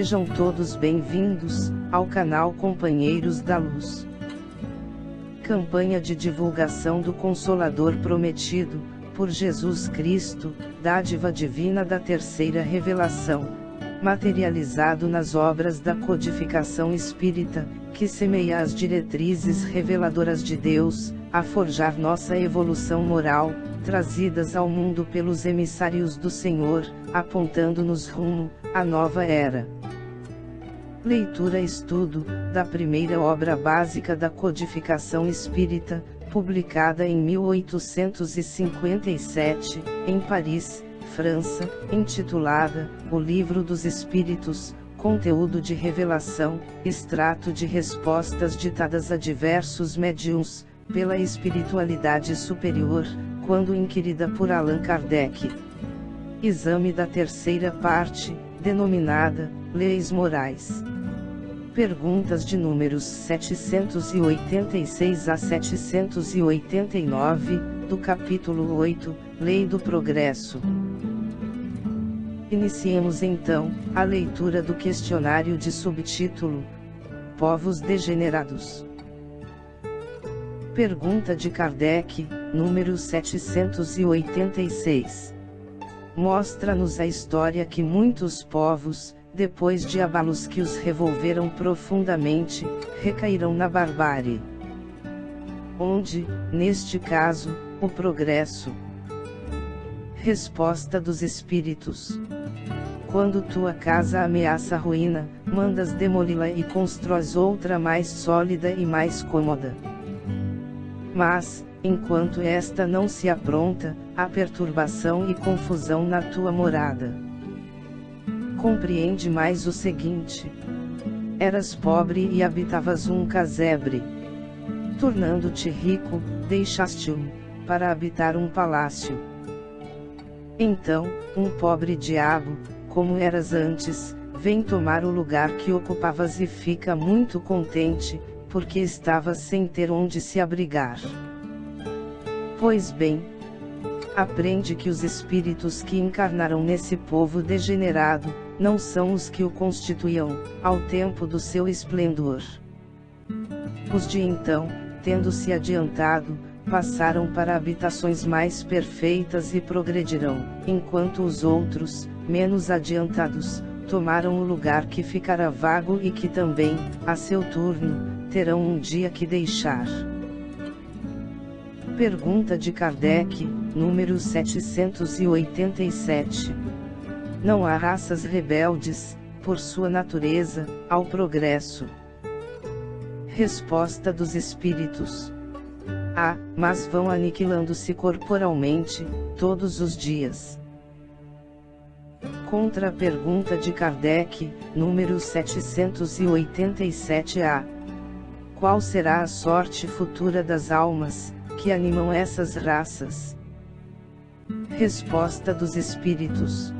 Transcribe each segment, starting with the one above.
Sejam todos bem-vindos ao canal Companheiros da Luz. Campanha de divulgação do Consolador prometido, por Jesus Cristo, dádiva divina da terceira revelação, materializado nas obras da codificação espírita, que semeia as diretrizes reveladoras de Deus, a forjar nossa evolução moral, trazidas ao mundo pelos emissários do Senhor, apontando-nos rumo à nova era. Leitura-estudo da primeira obra básica da codificação espírita, publicada em 1857, em Paris, França, intitulada O Livro dos Espíritos, conteúdo de revelação, extrato de respostas ditadas a diversos médiuns, pela espiritualidade superior, quando inquirida por Allan Kardec. Exame da terceira parte, denominada Leis Morais. Perguntas de números 786 a 789, do capítulo 8, Lei do Progresso. Iniciemos então a leitura do questionário de subtítulo: Povos Degenerados. Pergunta de Kardec, número 786. Mostra-nos a história que muitos povos, depois de abalos que os revolveram profundamente, recaíram na barbárie. Onde, neste caso, o progresso? Resposta dos Espíritos: quando tua casa ameaça a ruína, mandas demoli-la e constróis outra mais sólida e mais cômoda. Mas, enquanto esta não se apronta, há perturbação e confusão na tua morada. Compreende mais o seguinte: eras pobre e habitavas um casebre. Tornando-te rico, deixaste-o, para habitar um palácio. Então, um pobre diabo, como eras antes, vem tomar o lugar que ocupavas e fica muito contente, porque estavas sem ter onde se abrigar. Pois bem, aprende que os espíritos que encarnaram nesse povo degenerado, não são os que o constituíam, ao tempo do seu esplendor. Os de então, tendo-se adiantado, passaram para habitações mais perfeitas e progredirão, enquanto os outros, menos adiantados, tomaram o lugar que ficara vago e que também, a seu turno, terão um dia que deixar. Pergunta de Kardec, número 787. Não há raças rebeldes, por sua natureza, ao progresso? Resposta dos Espíritos: há, mas vão aniquilando-se corporalmente, todos os dias. Contra a pergunta de Kardec, número 787-A. Qual será a sorte futura das almas, que animam essas raças? Resposta dos Espíritos: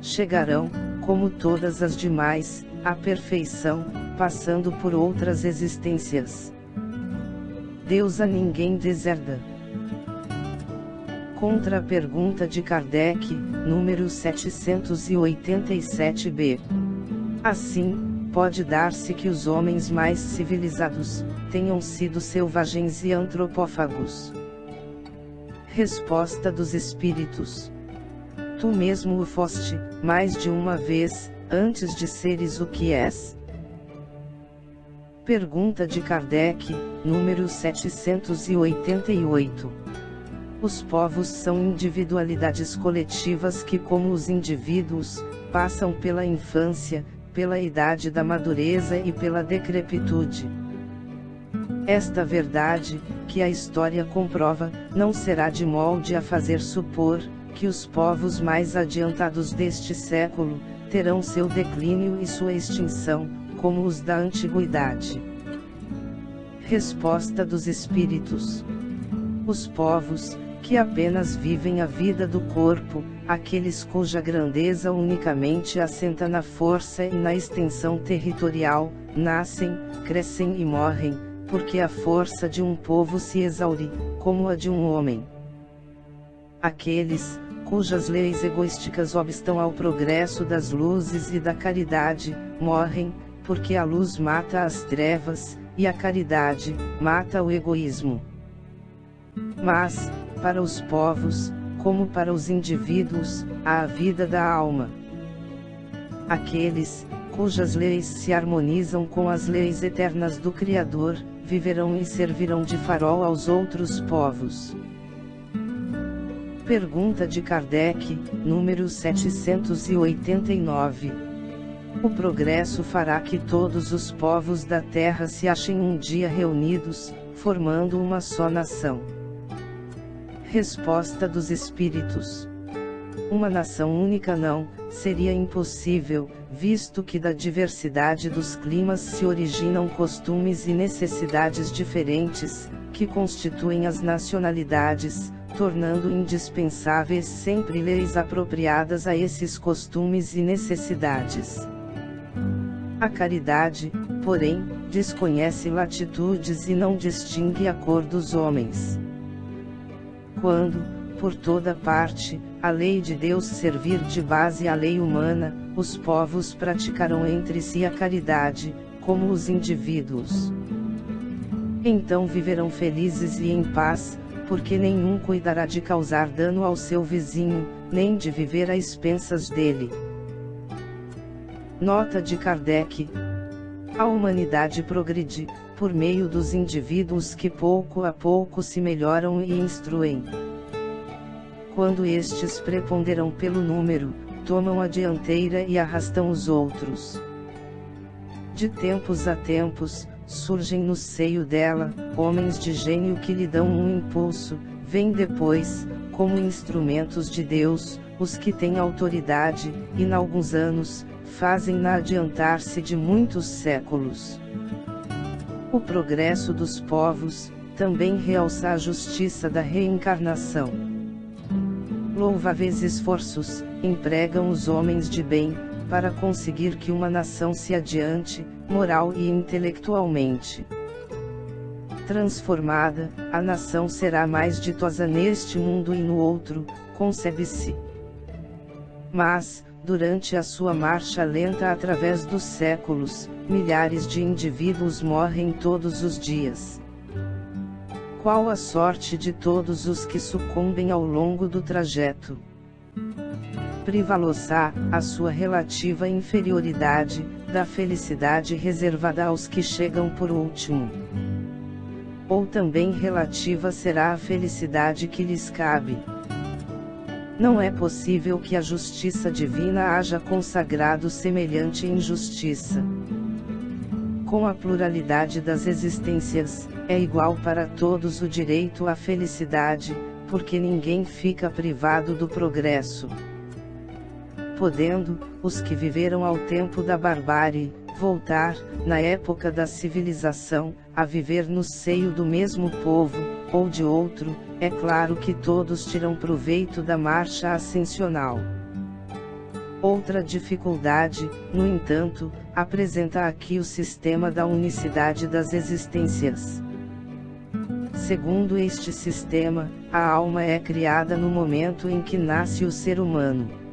chegarão, como todas as demais, à perfeição, passando por outras existências. Deus a ninguém deserda. Contra a pergunta de Kardec, número 787-B. Assim, pode dar-se que os homens mais civilizados tenham sido selvagens e antropófagos. Resposta dos Espíritos: tu mesmo o foste, mais de uma vez, antes de seres o que és. Pergunta de Kardec, número 788. Os povos são individualidades coletivas que, como os indivíduos, passam pela infância, pela idade da madureza e pela decrepitude. Esta verdade, que a história comprova, não será de molde a fazer supor que os povos mais adiantados deste século terão seu declínio e sua extinção, como os da antiguidade. Resposta dos Espíritos: os povos, que apenas vivem a vida do corpo, aqueles cuja grandeza unicamente assenta na força e na extensão territorial, nascem, crescem e morrem, porque a força de um povo se exaure, como a de um homem. Aqueles, cujas leis egoísticas obstam ao progresso das luzes e da caridade, morrem, porque a luz mata as trevas, e a caridade mata o egoísmo. Mas, para os povos, como para os indivíduos, há a vida da alma. Aqueles, cujas leis se harmonizam com as leis eternas do Criador, viverão e servirão de farol aos outros povos. Pergunta de Kardec, número 789. O progresso fará que todos os povos da Terra se achem um dia reunidos, formando uma só nação. Resposta dos Espíritos. Uma nação única não seria impossível, visto que da diversidade dos climas se originam costumes e necessidades diferentes, que constituem as nacionalidades, tornando indispensáveis sempre leis apropriadas a esses costumes e necessidades. A caridade, porém, desconhece latitudes e não distingue a cor dos homens. Quando, por toda parte, a lei de Deus servir de base à lei humana, os povos praticarão entre si a caridade, como os indivíduos. Então viverão felizes e em paz, porque nenhum cuidará de causar dano ao seu vizinho, nem de viver a expensas dele. Nota de Kardec. A humanidade progride, por meio dos indivíduos que pouco a pouco se melhoram e instruem. Quando estes preponderam pelo número, tomam a dianteira e arrastam os outros. De tempos a tempos, surgem no seio dela, homens de gênio que lhe dão um impulso, vêm depois, como instrumentos de Deus, os que têm autoridade, e em alguns anos, fazem-na adiantar-se de muitos séculos. O progresso dos povos, também realça a justiça da reencarnação. Louváveis esforços, empregam os homens de bem, para conseguir que uma nação se adiante, moral e intelectualmente. Transformada, a nação será mais ditosa neste mundo e no outro, concebe-se. Mas, durante a sua marcha lenta através dos séculos, milhares de indivíduos morrem todos os dias. Qual a sorte de todos os que sucumbem ao longo do trajeto? Privá-los-á, a sua relativa inferioridade, da felicidade reservada aos que chegam por último. Ou também relativa será a felicidade que lhes cabe. Não é possível que a justiça divina haja consagrado semelhante injustiça. Com a pluralidade das existências, é igual para todos o direito à felicidade, porque ninguém fica privado do progresso. Podendo, os que viveram ao tempo da barbárie, voltar, na época da civilização, a viver no seio do mesmo povo, ou de outro, é claro que todos tiram proveito da marcha ascensional. Outra dificuldade, no entanto, apresenta aqui o sistema da unicidade das existências. Segundo este sistema, a alma é criada no momento em que nasce o ser humano.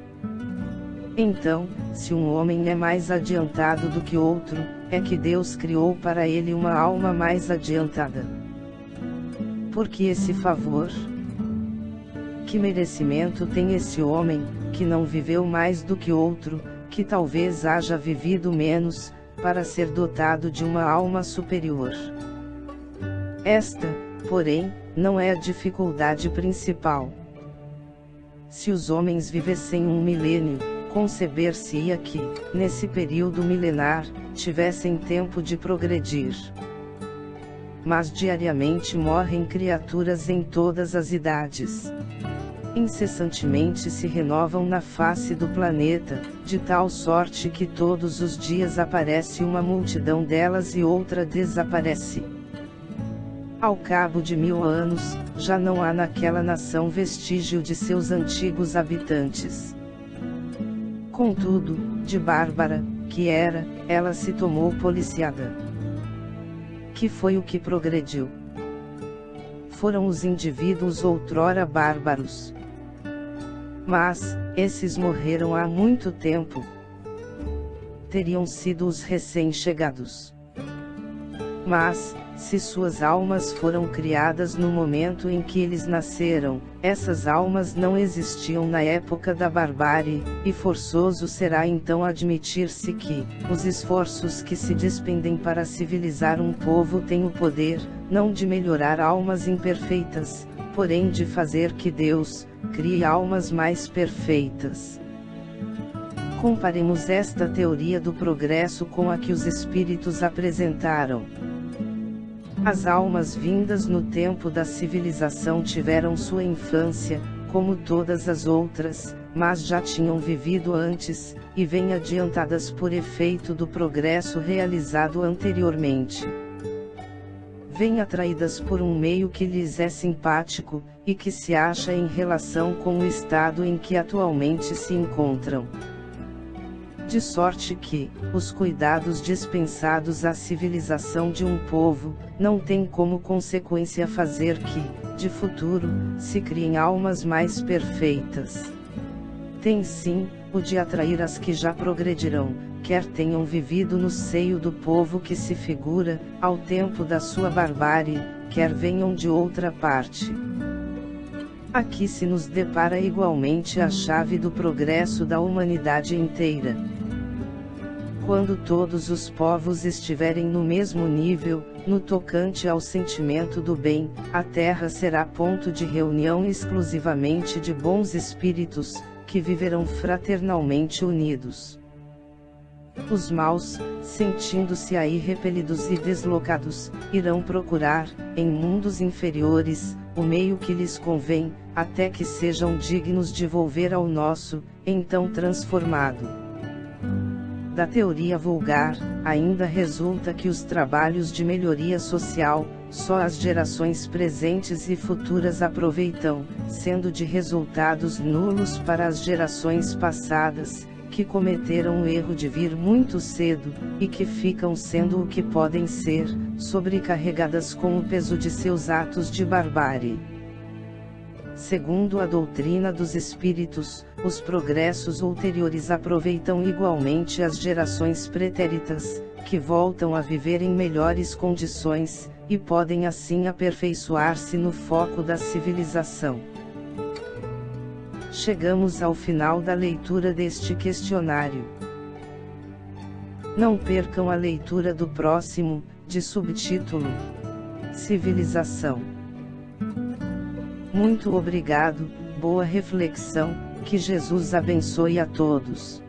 Então, se um homem é mais adiantado do que outro, é que Deus criou para ele uma alma mais adiantada. Por que esse favor? Que merecimento tem esse homem, que não viveu mais do que outro, que talvez haja vivido menos, para ser dotado de uma alma superior? Esta, porém, não é a dificuldade principal. Se os homens vivessem um milênio, conceber-se-ia que, nesse período milenar, tivessem tempo de progredir. Mas diariamente morrem criaturas em todas as idades. Incessantemente se renovam na face do planeta, de tal sorte que todos os dias aparece uma multidão delas e outra desaparece. Ao cabo de 1000 anos, já não há naquela nação vestígio de seus antigos habitantes. Contudo, de bárbara, que era, ela se tomou policiada. Que foi o que progrediu? Foram os indivíduos outrora bárbaros. Mas, esses morreram há muito tempo. Teriam sido os recém-chegados. Mas, se suas almas foram criadas no momento em que eles nasceram, essas almas não existiam na época da barbárie, e forçoso será então admitir-se que, os esforços que se despendem para civilizar um povo têm o poder, não de melhorar almas imperfeitas, porém de fazer que Deus crie almas mais perfeitas. Comparemos esta teoria do progresso com a que os espíritos apresentaram. As almas vindas no tempo da civilização tiveram sua infância, como todas as outras, mas já tinham vivido antes, e vêm adiantadas por efeito do progresso realizado anteriormente. Vêm atraídas por um meio que lhes é simpático, e que se acha em relação com o estado em que atualmente se encontram. De sorte que, os cuidados dispensados à civilização de um povo, não têm como consequência fazer que, de futuro, se criem almas mais perfeitas. Tem sim, o de atrair as que já progredirão, quer tenham vivido no seio do povo que se figura, ao tempo da sua barbárie, quer venham de outra parte. Aqui se nos depara igualmente a chave do progresso da humanidade inteira. Quando todos os povos estiverem no mesmo nível, no tocante ao sentimento do bem, a Terra será ponto de reunião exclusivamente de bons espíritos, que viverão fraternalmente unidos. Os maus, sentindo-se aí repelidos e deslocados, irão procurar, em mundos inferiores, o meio que lhes convém, até que sejam dignos de volver ao nosso, então transformado. Da teoria vulgar, ainda resulta que os trabalhos de melhoria social, só as gerações presentes e futuras aproveitam, sendo de resultados nulos para as gerações passadas, que cometeram o erro de vir muito cedo, e que ficam sendo o que podem ser, sobrecarregadas com o peso de seus atos de barbárie. Segundo a doutrina dos espíritos, os progressos ulteriores aproveitam igualmente as gerações pretéritas, que voltam a viver em melhores condições, e podem assim aperfeiçoar-se no foco da civilização. Chegamos ao final da leitura deste questionário. Não percam a leitura do próximo, de subtítulo: Civilização. Muito obrigado, boa reflexão, que Jesus abençoe a todos.